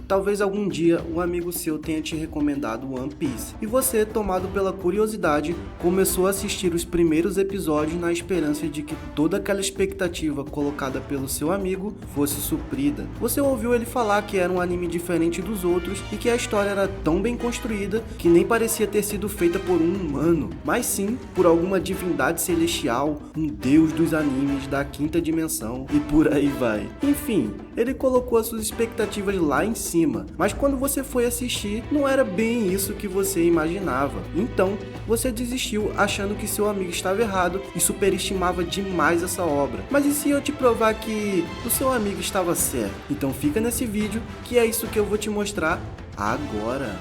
Talvez algum dia um amigo seu tenha te recomendado One Piece e você, tomado pela curiosidade, começou a assistir os primeiros episódios na esperança de que toda aquela expectativa colocada pelo seu amigo fosse suprida. Você ouviu ele falar que era um anime diferente dos outros e que a história era tão bem construída que nem parecia ter sido feita por um humano, mas sim por alguma divindade celestial, um deus dos animes da quinta dimensão e por aí vai. Enfim, ele colocou as suas expectativas lá em cima, mas quando você foi assistir, não era bem isso que você imaginava. Então, você desistiu achando que seu amigo estava errado e superestimava demais essa obra. Mas e se eu te provar que o seu amigo estava certo? Então fica nesse vídeo que é isso que eu vou te mostrar agora.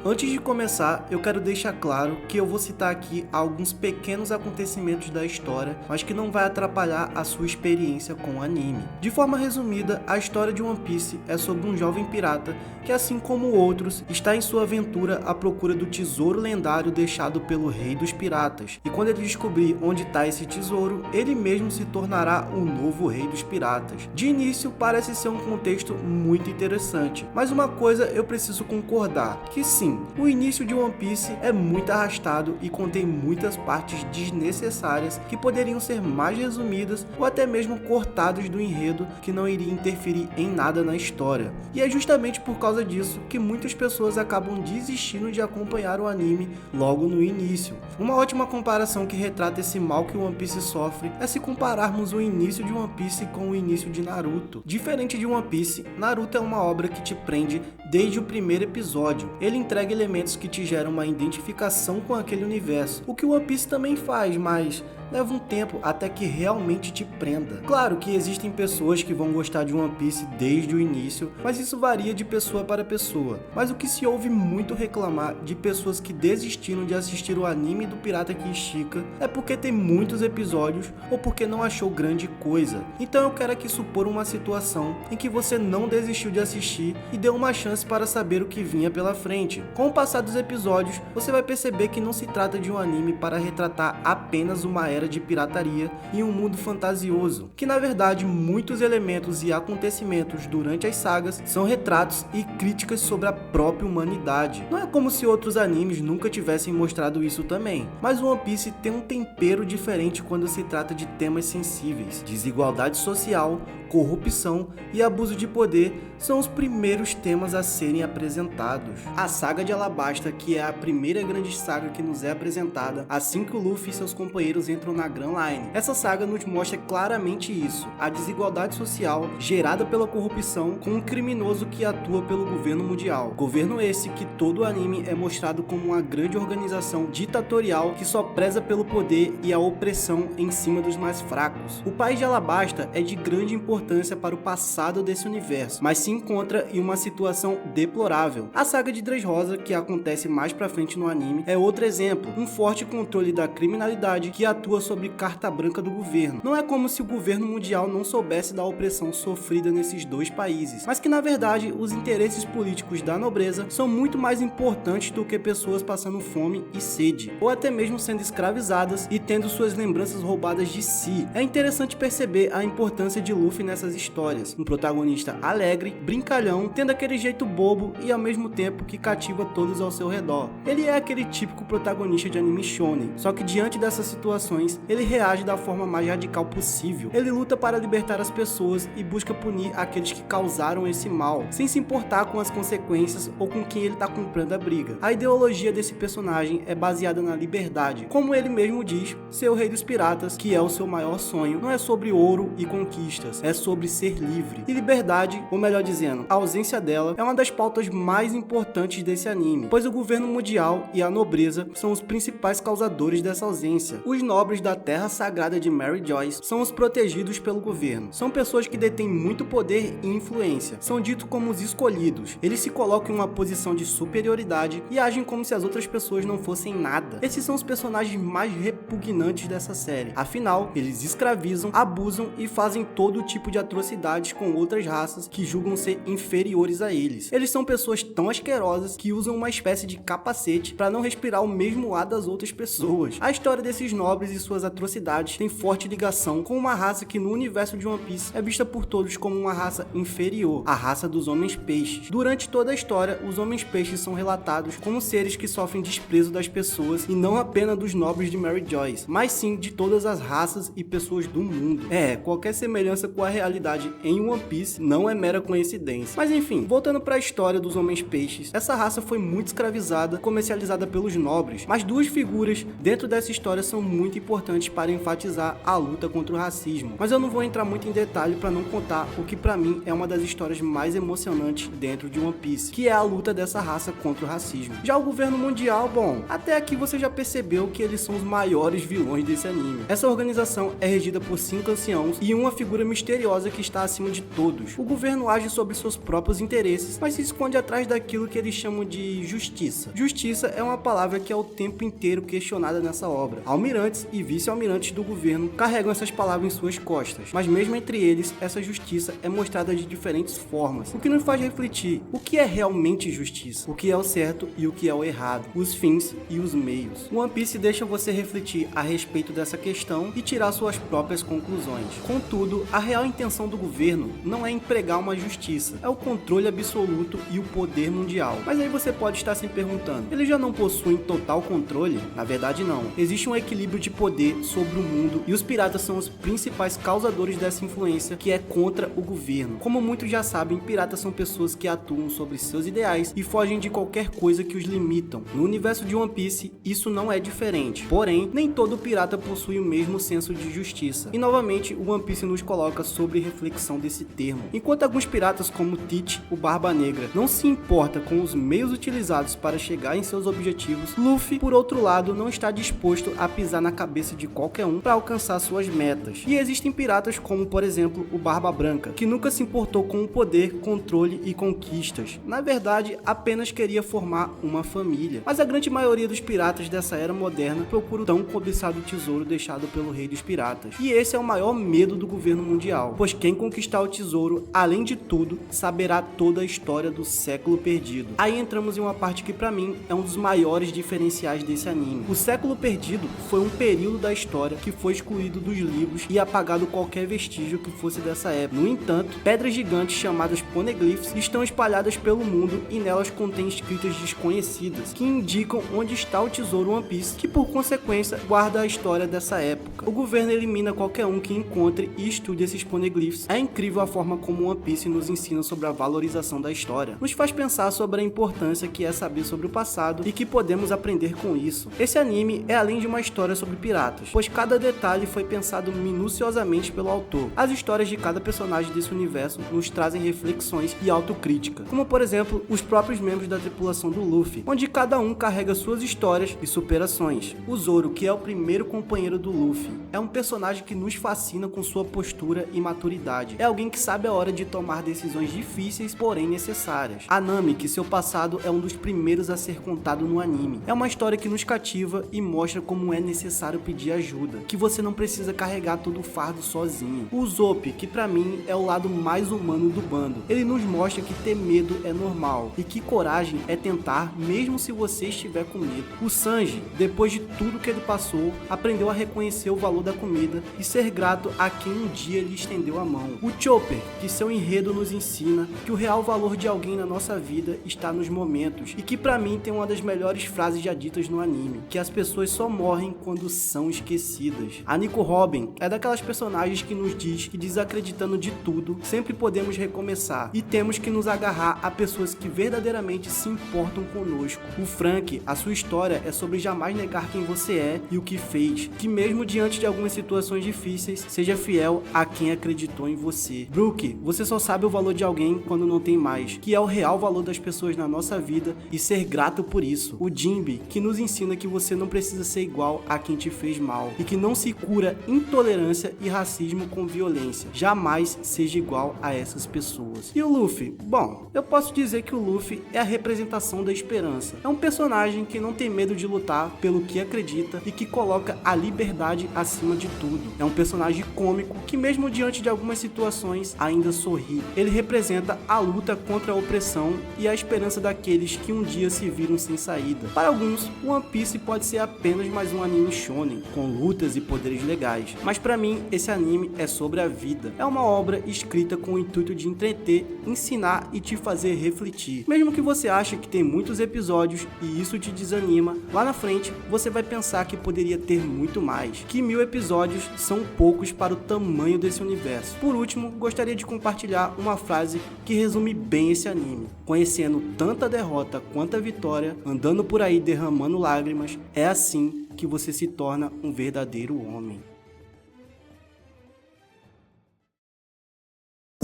Antes de começar, eu quero deixar claro que eu vou citar aqui alguns pequenos acontecimentos da história, mas que não vai atrapalhar a sua experiência com o anime. De forma resumida, a história de One Piece é sobre um jovem pirata que, assim como outros, está em sua aventura à procura do tesouro lendário deixado pelo Rei dos Piratas. E quando ele descobrir onde está esse tesouro, ele mesmo se tornará o novo Rei dos Piratas. De início, parece ser um contexto muito interessante, mas uma coisa eu preciso concordar, que sim, o início de One Piece é muito arrastado e contém muitas partes desnecessárias que poderiam ser mais resumidas ou até mesmo cortadas do enredo, que não iria interferir em nada na história. E é justamente por causa disso que muitas pessoas acabam desistindo de acompanhar o anime logo no início. Uma ótima comparação que retrata esse mal que o One Piece sofre é se compararmos o início de One Piece com o início de Naruto. Diferente de One Piece, Naruto é uma obra que te prende desde o primeiro episódio. Ele entrega elementos que te geram uma identificação com aquele universo, o que o One Piece também faz, mas leva um tempo até que realmente te prenda. Claro que existem pessoas que vão gostar de One Piece desde o início, mas isso varia de pessoa para pessoa. Mas o que se ouve muito reclamar de pessoas que desistiram de assistir o anime do Pirata que Estica é porque tem muitos episódios ou porque não achou grande coisa. Então eu quero aqui supor uma situação em que você não desistiu de assistir e deu uma chance para saber o que vinha pela frente. Com o passar dos episódios, você vai perceber que não se trata de um anime para retratar apenas uma era de pirataria e um mundo fantasioso, que na verdade muitos elementos e acontecimentos durante as sagas são retratos e críticas sobre a própria humanidade. Não é como se outros animes nunca tivessem mostrado isso também, mas o One Piece tem um tempero diferente quando se trata de temas sensíveis. Desigualdade social, corrupção e abuso de poder são os primeiros temas a serem apresentados. A saga de Alabasta, que é a primeira grande saga que nos é apresentada assim que o Luffy e seus companheiros entram na Grand Line. Essa saga nos mostra claramente isso, a desigualdade social gerada pela corrupção com um criminoso que atua pelo governo mundial. Governo esse que todo o anime é mostrado como uma grande organização ditatorial que só preza pelo poder e a opressão em cima dos mais fracos. O país de Alabasta é de grande importância para o passado desse universo, mas se encontra em uma situação deplorável. A saga de Dressrosa, que acontece mais pra frente no anime, é outro exemplo, um forte controle da criminalidade que atua sobre carta branca do governo. Não é como se o governo mundial não soubesse da opressão sofrida nesses dois países, mas que na verdade os interesses políticos da nobreza são muito mais importantes do que pessoas passando fome e sede, ou até mesmo sendo escravizadas e tendo suas lembranças roubadas de si. É interessante perceber a importância de Luffy nessas histórias, um protagonista alegre, brincalhão, tendo aquele jeito bobo e ao mesmo tempo que cativa todos ao seu redor. Ele é aquele típico protagonista de anime shonen, só que diante dessas situações, ele reage da forma mais radical possível. Ele luta para libertar as pessoas e busca punir aqueles que causaram esse mal, sem se importar com as consequências ou com quem ele está comprando a briga. A ideologia desse personagem é baseada na liberdade. Como ele mesmo diz, ser o Rei dos Piratas, que é o seu maior sonho, não é sobre ouro e conquistas, é sobre ser livre. E liberdade, ou melhor dizendo, a ausência dela, é uma das pautas mais importantes desse anime, pois o governo mundial e a nobreza são os principais causadores dessa ausência. Os nobres da terra sagrada de Mary Joyce são os protegidos pelo governo. São pessoas que detêm muito poder e influência. São ditos como os escolhidos. Eles se colocam em uma posição de superioridade e agem como se as outras pessoas não fossem nada. Esses são os personagens mais repugnantes dessa série. Afinal, eles escravizam, abusam e fazem todo tipo tipo de atrocidades com outras raças que julgam ser inferiores a eles. Eles são pessoas tão asquerosas que usam uma espécie de capacete para não respirar o mesmo ar das outras pessoas. A história desses nobres e suas atrocidades tem forte ligação com uma raça que no universo de One Piece é vista por todos como uma raça inferior, a raça dos homens-peixes. Durante toda a história, os homens-peixes são relatados como seres que sofrem desprezo das pessoas e não apenas dos nobres de Mary Joyce, mas sim de todas as raças e pessoas do mundo. Qualquer semelhança com a realidade em One Piece não é mera coincidência. Mas enfim, voltando para a história dos homens-peixes, essa raça foi muito escravizada, comercializada pelos nobres, mas duas figuras dentro dessa história são muito importantes para enfatizar a luta contra o racismo. Mas eu não vou entrar muito em detalhe para não contar o que para mim é uma das histórias mais emocionantes dentro de One Piece, que é a luta dessa raça contra o racismo. Já o governo mundial, bom, até aqui você já percebeu que eles são os maiores vilões desse anime. Essa organização é regida por 5 anciãos e uma figura misteriosa que está acima de todos. O governo age sobre seus próprios interesses, mas se esconde atrás daquilo que eles chamam de justiça. Justiça é uma palavra que é o tempo inteiro questionada nessa obra. Almirantes e vice-almirantes do governo carregam essas palavras em suas costas, mas mesmo entre eles, essa justiça é mostrada de diferentes formas, o que nos faz refletir o que é realmente justiça, o que é o certo e o que é o errado, os fins e os meios. O One Piece deixa você refletir a respeito dessa questão e tirar suas próprias conclusões. Contudo, a real intenção do governo não é empregar uma justiça, é o controle absoluto e o poder mundial. Mas aí você pode estar se perguntando, eles já não possuem total controle? Na verdade não. Existe um equilíbrio de poder sobre o mundo e os piratas são os principais causadores dessa influência que é contra o governo. Como muitos já sabem, piratas são pessoas que atuam sobre seus ideais e fogem de qualquer coisa que os limitam. No universo de One Piece, isso não é diferente. Porém, nem todo pirata possui o mesmo senso de justiça. E novamente, o One Piece nos coloca sobre reflexão desse termo. Enquanto alguns piratas como Teach, o Barba Negra, não se importa com os meios utilizados para chegar em seus objetivos, Luffy, por outro lado, não está disposto a pisar na cabeça de qualquer um para alcançar suas metas. E existem piratas como, por exemplo, o Barba Branca, que nunca se importou com o poder, controle e conquistas. Na verdade, apenas queria formar uma família. Mas a grande maioria dos piratas dessa era moderna procura o tão cobiçado tesouro deixado pelo rei dos piratas. E esse é o maior medo do governo mundial, pois quem conquistar o tesouro, além de tudo, saberá toda a história do século perdido. Aí entramos em uma parte que pra mim é um dos maiores diferenciais desse anime. O século perdido foi um período da história que foi excluído dos livros e apagado qualquer vestígio que fosse dessa época. No entanto, pedras gigantes chamadas poneglyphs estão espalhadas pelo mundo e nelas contém escritas desconhecidas que indicam onde está o tesouro One Piece, que por consequência guarda a história dessa época. O governo elimina qualquer um que encontre e estude esses poneglyphs. É incrível a forma como One Piece nos ensina sobre a valorização da história. Nos faz pensar sobre a importância que é saber sobre o passado e que podemos aprender com isso. Esse anime é além de uma história sobre piratas, pois cada detalhe foi pensado minuciosamente pelo autor. As histórias de cada personagem desse universo nos trazem reflexões e autocrítica, como por exemplo, os próprios membros da tripulação do Luffy, onde cada um carrega suas histórias e superações. O Zoro, que é o primeiro companheiro do Luffy, é um personagem que nos fascina com sua postura e maturidade. É alguém que sabe a hora de tomar decisões difíceis, porém necessárias. A Nami, que seu passado é um dos primeiros a ser contado no anime. É uma história que nos cativa e mostra como é necessário pedir ajuda, que você não precisa carregar todo o fardo sozinho. O Usopp, que pra mim é o lado mais humano do bando. Ele nos mostra que ter medo é normal e que coragem é tentar mesmo se você estiver com medo. O Sanji, depois de tudo que ele passou, aprendeu a reconhecer o valor da comida e ser grato a quem um dia lhe estendeu a mão. O Chopper, que seu enredo nos ensina que o real valor de alguém na nossa vida está nos momentos e que pra mim tem uma das melhores frases já ditas no anime, que as pessoas só morrem quando são esquecidas. A Nico Robin é daquelas personagens que nos diz que desacreditando de tudo, sempre podemos recomeçar e temos que nos agarrar a pessoas que verdadeiramente se importam conosco. O Frank, a sua história é sobre jamais negar quem você é e o que fez, que mesmo diante de algumas situações difíceis, seja fiel a quem acreditou em você. Brook, você só sabe o valor de alguém quando não tem mais, que é o real valor das pessoas na nossa vida e ser grato por isso. O Jinbe, que nos ensina que você não precisa ser igual a quem te fez mal e que não se cura intolerância e racismo com violência. Jamais seja igual a essas pessoas. E o Luffy? Bom, eu posso dizer que o Luffy é a representação da esperança. É um personagem que não tem medo de lutar pelo que acredita e que coloca a liberdade acima de tudo. É um personagem cômico que mesmo diante de algumas situações ainda sorri. Ele representa a luta contra a opressão e a esperança daqueles que um dia se viram sem saída. Para alguns, One Piece pode ser apenas mais um anime shonen, com lutas e poderes legais, mas para mim esse anime é sobre a vida. É uma obra escrita com o intuito de entreter, ensinar e te fazer refletir. Mesmo que você ache que tem muitos episódios e isso te desanima, lá na frente você vai pensar que poderia ter muito mais, que 1000 episódios são poucos para o tamanho desse universo. Por último, gostaria de compartilhar uma frase que resume bem esse anime. Conhecendo tanto a derrota quanto a vitória, andando por aí derramando lágrimas, é assim que você se torna um verdadeiro homem.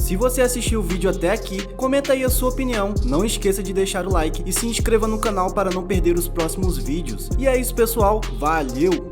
Se você assistiu o vídeo até aqui, comenta aí a sua opinião, não esqueça de deixar o like e se inscreva no canal para não perder os próximos vídeos. E é isso pessoal, valeu!